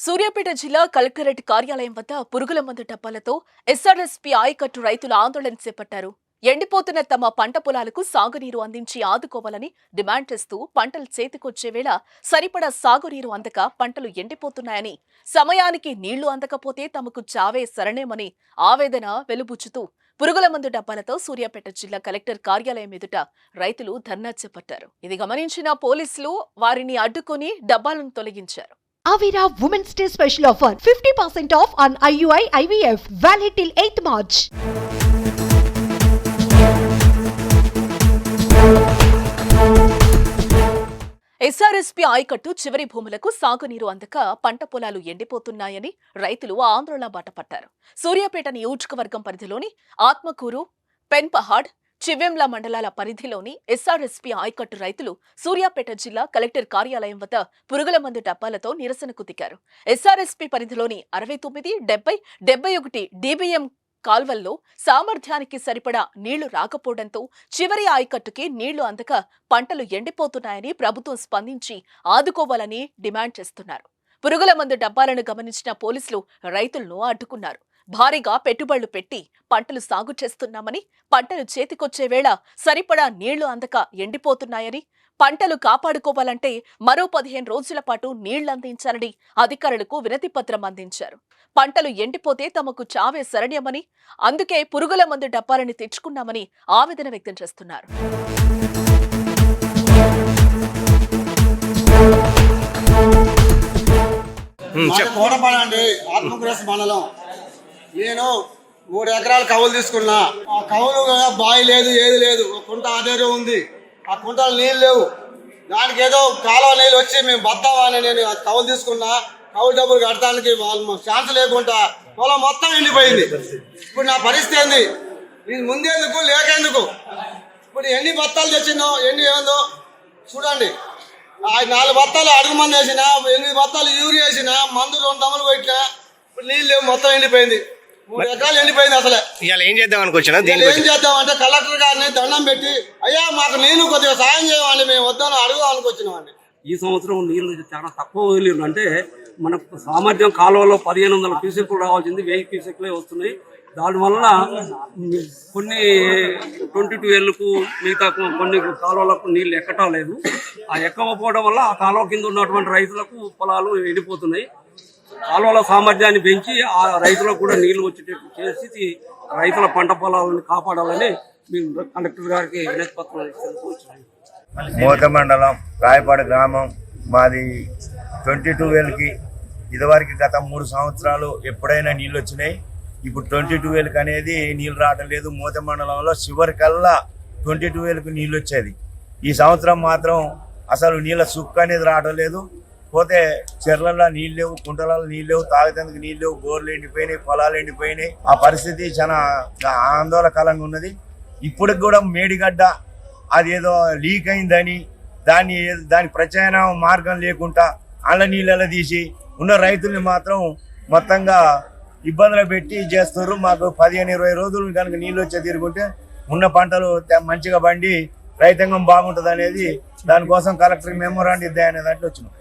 సూర్యాపేట జిల్లా కలెక్టరేట్ కార్యాలయం వద్ద పురుగుల మందు డబ్బాలతో ఎస్ఆర్ఎస్పీ ఆయకట్టు రైతులు ఆందోళన చేపట్టారు. ఎండిపోతున్న తమ పంట పొలాలకు సాగునీరు అందించి ఆదుకోవాలని డిమాండ్ చేస్తూ పంటలు చేతికొచ్చే వేళ సరిపడా సాగునీరు అందక పంటలు ఎండిపోతున్నాయని, సమయానికి నీళ్లు అందకపోతే తమకు చావే శరణేమని ఆవేదన వెలుబుచ్చుతూ పురుగుల మందు డబ్బాలతో సూర్యాపేట జిల్లా కలెక్టర్ కార్యాలయం ఎదుట రైతులు ధర్నా చేపట్టారు. ఇది గమనించిన పోలీసులు వారిని అడ్డుకుని డబ్బాలను తొలగించారు. Avira Women's Day special offer 50% off on IUI IVF valid till 8th March. SRSP ఆయకట్టు చివరి భూములకు సాగునీరు అందక పంట పొలాలు ఎండిపోతున్నాయని రైతులు ఆందోళన బాటపట్టారు. సూర్యాపేట నియోజకవర్గం పరిధిలోని ఆత్మకూరు, పెన్పహాడ్, చివ్వెంల మండలాల పరిధిలోని ఎస్ఆర్ఎస్పీ ఆయకట్టు రైతులు సూర్యాపేట జిల్లా కలెక్టర్ కార్యాలయం వద్ద పురుగుల మందు డబ్బాలతో నిరసనకు దిగారు. ఎస్ఆర్ఎస్పీ పరిధిలోని 69, 70, 71 డీబీఎం కాల్వల్లో సామర్థ్యానికి సరిపడా నీళ్లు రాకపోవడంతో చివరి ఆయకట్టుకి నీళ్లు అందక పంటలు ఎండిపోతున్నాయని ప్రభుత్వం స్పందించి ఆదుకోవాలని డిమాండ్ చేస్తున్నారు. పురుగుల మందు డబ్బాలను గమనించిన పోలీసులు రైతులను అడ్డుకున్నారు. భారీగా పెట్టుబడులు పెట్టి పంటలు సాగు చేస్తున్నామని, పంటలు చేతికొచ్చే వేళ సరిపడా నీళ్లు అందక ఎండిపోతున్నాయని, పంటలు కాపాడుకోవాలంటే మరో 15 రోజుల పాటు నీళ్లందించాలని అధికారులకు వినతి పత్రం అందించారు. పంటలు ఎండిపోతే తమకు చావే శరణ్యమని, అందుకే పురుగుల మందు డబ్బాలని తెచ్చుకున్నామని ఆవేదన వ్యక్తం చేస్తున్నారు. నేను 3 ఎకరాలు కవులు తీసుకున్నా. ఆ కవులు బావి లేదు, ఏది లేదు. ఒక కుంట ఆధారం ఉంది. ఆ కుంటలు నీళ్ళు లేవు. దానికి ఏదో కాలువ నీళ్ళు వచ్చి మేము బద్దామని నేను కవులు తీసుకున్నా. కవులు డబ్బులు కట్టడానికి వాళ్ళు ఛాన్స్ లేకుండా పొలం మొత్తం ఎండిపోయింది. ఇప్పుడు నా పరిస్థితి ఏంది? ఇది ముందేందుకు లేకేందుకు? ఇప్పుడు ఎన్ని బత్తాలు తెచ్చినావు, ఎన్ని ఏందో చూడండి. 4 బత్తాలు అడుగు మంది వేసిన, 8 బత్తాలు యూరియా వేసిన, మందు 2 తమ్ములు కొట్టినా. ఇప్పుడు నీళ్ళు లేవు, మొత్తం ఎండిపోయింది. 3 ఎకరాలు ఎండిపోయింది. అసలే ఇవాళ ఏం చేద్దాం అనుకొచ్చినా? ఏం చేద్దాం అంటే కలెక్టర్ గారిని దండం పెట్టి, అయ్యా మాకు నీళ్లు కొద్దిగా సాయం చేయమండి, మేము వద్దాను అడుగుదాం అనుకొచ్చినామండి. ఈ సంవత్సరం నీళ్లు చాలా తక్కువ వదిలిరు. అంటే మన సామర్థ్యం కాలువలో 1500 క్యూసెక్లు రావాల్సింది 1000 క్యూసెక్లే వస్తున్నాయి. దానివల్ల కొన్ని 22 ఏళ్ళకు మిగతా కొన్ని కాలువలకు నీళ్లు ఎక్కటం లేదు. ఆ ఎక్కకపోవడం వల్ల ఆ కాలువ కింద ఉన్నటువంటి రైతులకు పొలాలు ఎండిపోతున్నాయి. కాలువల సామర్థ్యాన్ని పెంచి ఆ రైతులకు కూడా నీళ్లు వచ్చేటట్టు చేసి రైతుల పంట పొలాలను కాపాడాలని మేము కలెక్టర్ గారికి వినతి పత్రం ఇచ్చాము. మోత మండలం రాయపాడు గ్రామం మాది. 22 వేలకి ఇదివరకు గత 3 సంవత్సరాలు ఎప్పుడైనా నీళ్ళు వచ్చినాయి. ఇప్పుడు 22 వేలకి అనేది నీళ్ళు రావటం లేదు. మోత మండలంలో చివరికల్లా 22 వేలకు నీళ్ళు వచ్చేది. ఈ సంవత్సరం మాత్రం అసలు నీళ్ళ సుక్క అనేది రావటం లేదు. పోతే చెర్లలో నీళ్ళు లేవు, కుంటలలో నీళ్ళు లేవు, తాగేందుకు నీళ్ళు లేవు, బోర్లు ఎండిపోయినాయి, పొలాలు ఎండిపోయినాయి. ఆ పరిస్థితి చాలా ఆందోళనకరంగా ఉన్నది. ఇప్పటికి కూడా మేడిగడ్డ అదేదో లీక్ అయిందని దాని ప్రత్యామ్నాయ మార్గం లేకుండా అల్ల నీళ్ళలో తీసి ఉన్న రైతుల్ని మాత్రం మొత్తంగా ఇబ్బందులు పెట్టి చేస్తారు. మాకు 15-20 రోజులు కనుక నీళ్ళు వచ్చే తిరుగుంటే ఉన్న పంటలు మంచిగా పండి రైతాంగం బాగుంటుంది అనేది, దానికోసం కలెక్టర్ మెమోరాండం ఇద్దాయనే దాంట్లో వచ్చినాం.